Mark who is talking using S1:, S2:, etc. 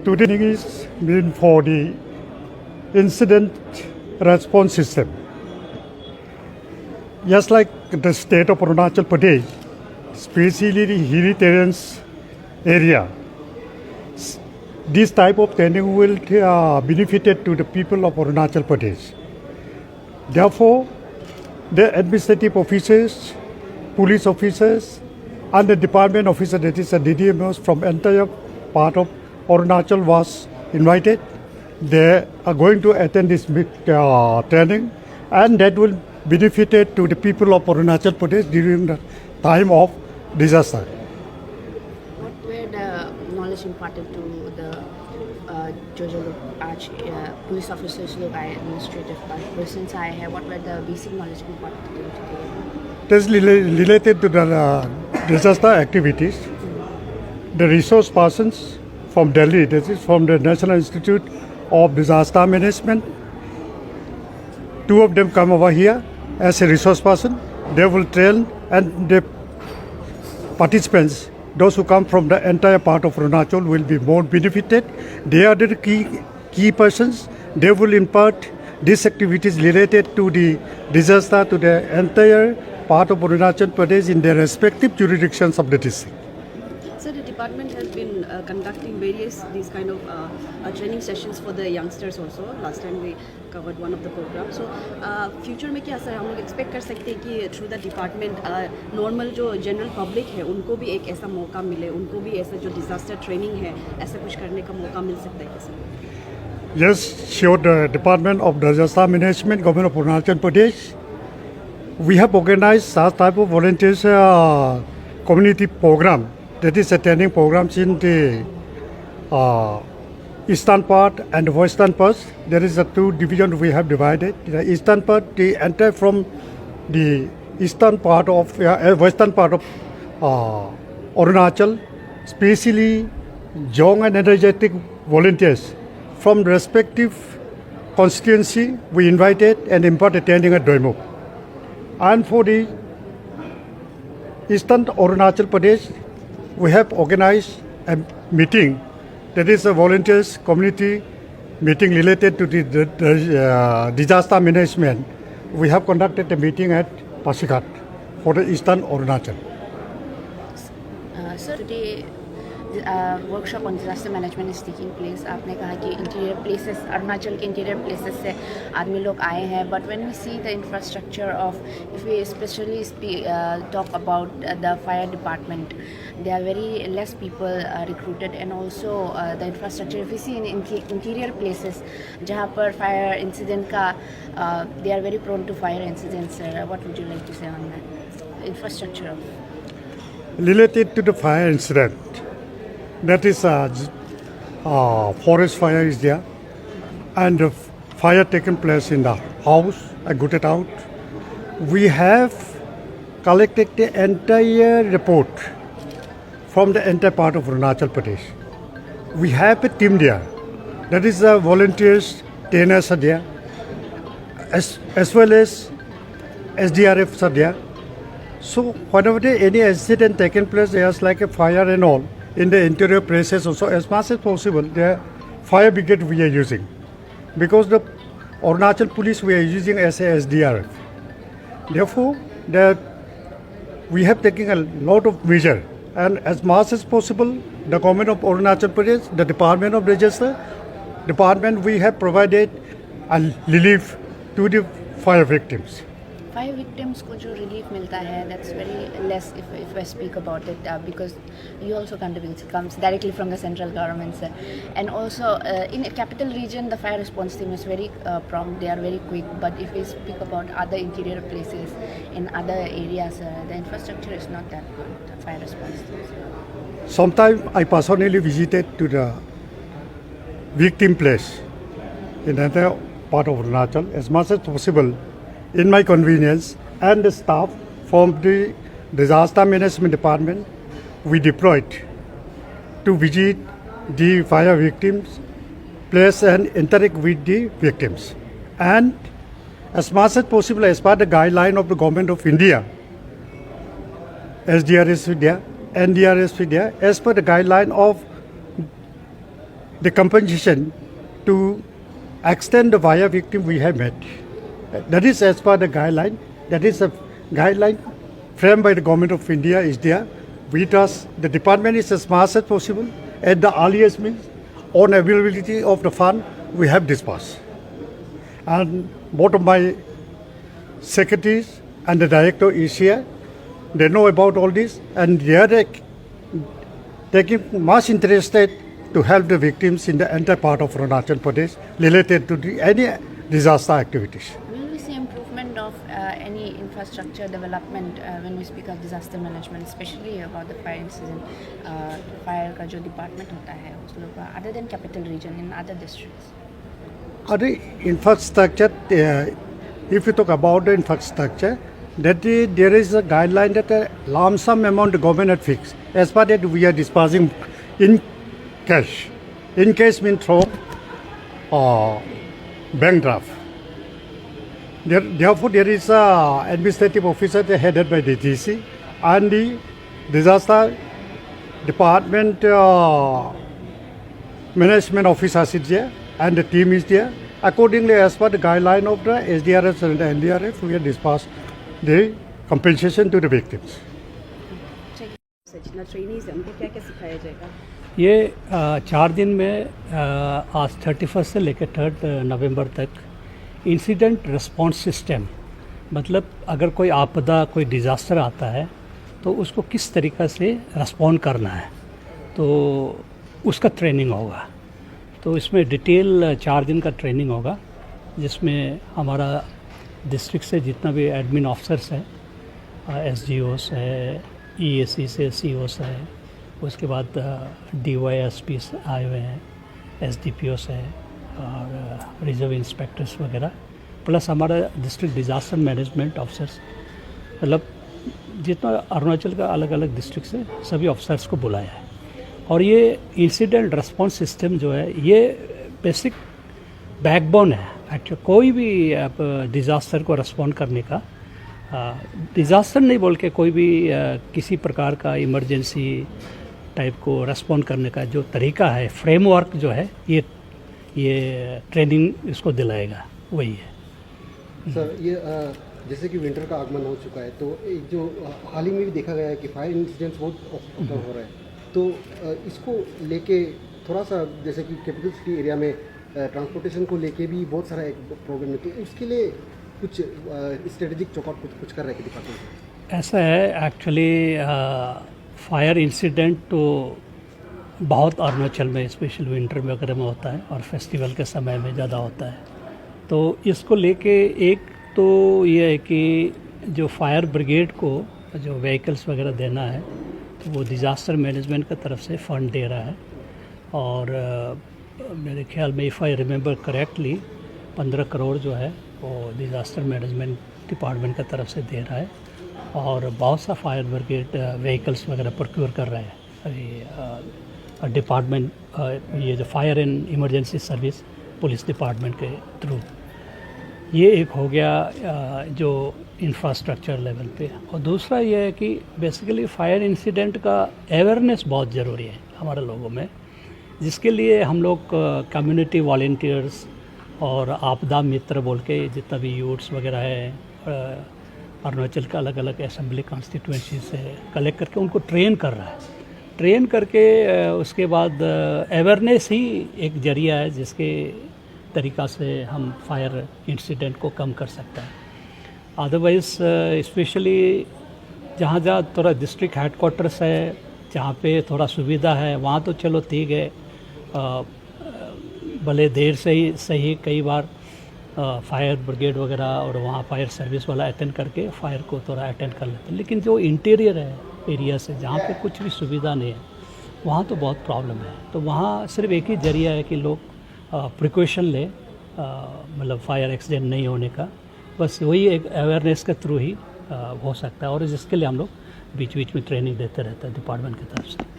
S1: Today is meant for the incident response system. Just like the state of Arunachal Pradesh, especially the hilly terrains area, this type of training will benefit to the people of Arunachal Pradesh. Therefore, the administrative officers, police officers, and the department officer, that is the DDMOs from entire part of Arunachal was invited. They are going to attend this training, and that will benefit to the people of Arunachal Pradesh during the time of disaster.
S2: What were the knowledge imparted to the police officers look administrative persons I have? What were the basic knowledge imparted to them today?
S1: It is related to the disaster activities. The resource persons from Delhi, that is from the National Institute of Disaster Management, 2 of them come over here as a resource person. They will train, and the participants, those who come from the entire part of Arunachal, will be more benefited. They are the key persons. They will impart these activities related to the disaster to the entire part of Arunachal Pradesh in their respective jurisdictions of the district.
S3: So the department has been conducting these kind of training sessions for the youngsters also. Last time we covered one of the programs. So future में क्या sir हम लोग expect कर सकते हैं कि through the department normal जो general public है उनको भी एक ऐसा मौका मिले, उनको भी ऐसा जो disaster training है ऐसा कुछ करने का मौका मिल सकता है क्या sir?
S1: Yes, sure. The Department of Disaster Management, Government of Arunachal Pradesh, we have organized such type of volunteers community program. That is a training programs in the eastern part and the western part. There is a 2 divisions we have divided. The eastern part, the entire from the eastern part of western part of Arunachal, especially young and energetic volunteers from respective constituency, we invited and imparted training at Doimuk. And for the eastern Arunachal Pradesh, we have organized a meeting, that is a volunteers community meeting related to the disaster management. We have conducted a meeting at Pasighat for the eastern Arunachal.
S2: Sir, today workshop on disaster management is taking place. आपने कहा कि interior places, Arunachal के interior places से आदमी लोग आए हैं. But when we see the infrastructure of, if we especially talk about the fire department, there are very less people recruited, and also the infrastructure. If we see in interior places, जहाँ पर fire incident का, they are very prone to fire incidents. What would you like to say on that? Infrastructure of
S1: Related to the fire incident, that is forest fire is there, and the fire taken place in the house, I got it out. We have collected the entire report from the entire part of Arunachal Pradesh. We have a team there, that is volunteers, trainers are there, as well as SDRFs are there. So whenever any incident taken place, there's like a fire and all, in the interior places also, as much as possible, the fire brigade we are using. Because the Arunachal police we are using as a SDRF. Therefore, we have taken a lot of measure, and as much as possible, the government of Arunachal Pradesh, the Department of Register, department, we have provided a relief to the fire victims.
S2: fire victims को जो relief मिलता है, that's very less if I speak about it, because you also comes directly from the central government, sir. And also in a capital region, the fire response team is very prompt, they are very quick. But if we speak about other interior places in other areas, the infrastructure is not that good, the fire response teams.
S1: Sometimes I personally visited to the victim place in another part of Arunachal as much as possible in my convenience, and the staff from the disaster management department we deployed to visit the fire victims place and interact with the victims. And as much as possible, as per the guideline of the government of India, SDRS Vidya, NDRS Vidya, as per the guideline of the compensation to extend the via victim we have met. That is as per the guideline. That is a guideline framed by the government of India is there. We trust the department is as much as possible at the earliest means on availability of the fund we have disbursed. And both of my secretaries and the director is here. They know about all this and they are taking much interested to help the victims in the entire part of Arunachal Pradesh related to any disaster activities.
S2: Will we see improvement of any infrastructure development when we speak of disaster management, especially about the fire incident, fire का जो department होता है उस लोग का, other than capital region in other districts?
S1: Other infrastructure, if you talk about the infrastructure, that there is a guideline that a lump sum amount the government had fixed. As per that, we are disbursing in cash. In cash means through bank draft. Therefore, there is a administrative officer headed by the GC and the disaster department management officer is there and the team is there. Accordingly, as per the guideline of the SDRF and the NDRF, we have disbursed the compensation to the victims.
S3: जितना trainees है उनको क्या क्या सिखाया जाएगा?
S4: ये 4 दिन में आज 31 से लेकर 3 नवंबर तक इंसिडेंट रिस्पॉन्स सिस्टम, मतलब अगर कोई आपदा कोई डिज़ास्टर आता है तो उसको किस तरीक़ा से रिस्पॉन्ड करना है, तो उसका ट्रेनिंग होगा। तो इसमें डिटेल 4 दिन का ट्रेनिंग होगा जिसमें हमारा डिस्ट्रिक्ट से जितना भी एडमिन ऑफिसर्स हैं, SGOs है, EAC से COs है, उसके बाद DYSP आए हुए हैं, SDPOs है और रिजर्व इंस्पेक्टर्स वगैरह, प्लस हमारा डिस्ट्रिक्ट डिज़ास्टर मैनेजमेंट ऑफिसर्स, मतलब जितना अरुणाचल का अलग अलग डिस्ट्रिक्ट से सभी ऑफिसर्स को बुलाया है। और ये इंसिडेंट रिस्पॉन्स सिस्टम जो है ये बेसिक बैकबोन है एक्चुअली कोई भी डिज़ास्टर को रिस्पॉन्ड करने का। डिज़ास्टर नहीं बोल के कोई भी किसी प्रकार का इमरजेंसी टाइप को रिस्पॉन्ड करने का जो तरीका है, फ्रेमवर्क जो है, ये ट्रेनिंग इसको दिलाएगा, वही है।
S5: सर, ये जैसे कि विंटर का आगमन हो चुका है तो एक जो हाल ही में भी देखा गया है कि फायर इंसिडेंट्स बहुत कम हो रहे हैं, तो इसको लेके थोड़ा सा जैसे कि कैपिटल सिटी एरिया में ट्रांसपोर्टेशन को लेके भी बहुत सारा एक प्रॉब्लम है, तो उसके लिए कुछ स्ट्रेटेजिक चौकआउट कुछ कर रहे हैं डिपार्टमेंट?
S4: ऐसा है एक्चुअली फायर इंसिडेंट तो बहुत अरुणाचल में स्पेशल विंटर में वगैरह में होता है और फेस्टिवल के समय में ज़्यादा होता है। तो इसको लेके एक तो ये है कि जो फायर ब्रिगेड को जो व्हीकल्स वगैरह देना है तो वो डिज़ास्टर मैनेजमेंट की तरफ से फ़ंड दे रहा है और मेरे ख्याल में if I remember correctly 15 crore जो है वो डिज़ास्टर मैनेजमेंट डिपार्टमेंट की तरफ से दे रहा है और बहुत सा फायर ब्रिगेड व्हीकल्स वगैरह प्रोक्योर कर रहे हैं अभी डिपार्टमेंट, ये जो fire and emergency service police department के थ्रू। ये एक हो गया जो इंफ्रास्ट्रक्चर लेवल पे। और दूसरा ये है कि बेसिकली फायर इंसिडेंट का अवेयरनेस बहुत ज़रूरी है हमारे लोगों में, जिसके लिए हम लोग कम्युनिटी वॉलंटियर्स और आपदा मित्र बोल के जितना भी यूथ्स वगैरह है अरुणाचल का अलग अलग असेंबली कॉन्स्टिट्यूएंसी से कलेक्ट करके उनको ट्रेन कर रहा है। ट्रेन करके उसके बाद अवेयरनेस ही एक जरिया है जिसके तरीक़ा से हम फायर इंसिडेंट को कम कर सकते हैं। अदरवाइज़ स्पेशली जहाँ जहाँ थोड़ा डिस्ट्रिक्ट हेडक्वार्टर्स है, जहाँ पे थोड़ा सुविधा है, वहाँ तो चलो ठीक है, भले देर से ही सही कई बार फायर ब्रिगेड वगैरह और वहाँ फायर सर्विस वाला अटेंड करके फायर को थोड़ा अटेंड कर लेते हैं। लेकिन जो इंटीरियर है एरिया से जहाँ पे कुछ भी सुविधा नहीं है वहाँ तो बहुत प्रॉब्लम है। तो वहाँ सिर्फ एक ही जरिया है कि लोग प्रिकॉशन ले, मतलब फायर एक्सीडेंट नहीं होने का, बस वही एक अवेयरनेस के थ्रू ही हो सकता है। और जिसके लिए हम लोग बीच बीच में ट्रेनिंग देते रहते हैं डिपार्टमेंट की तरफ से।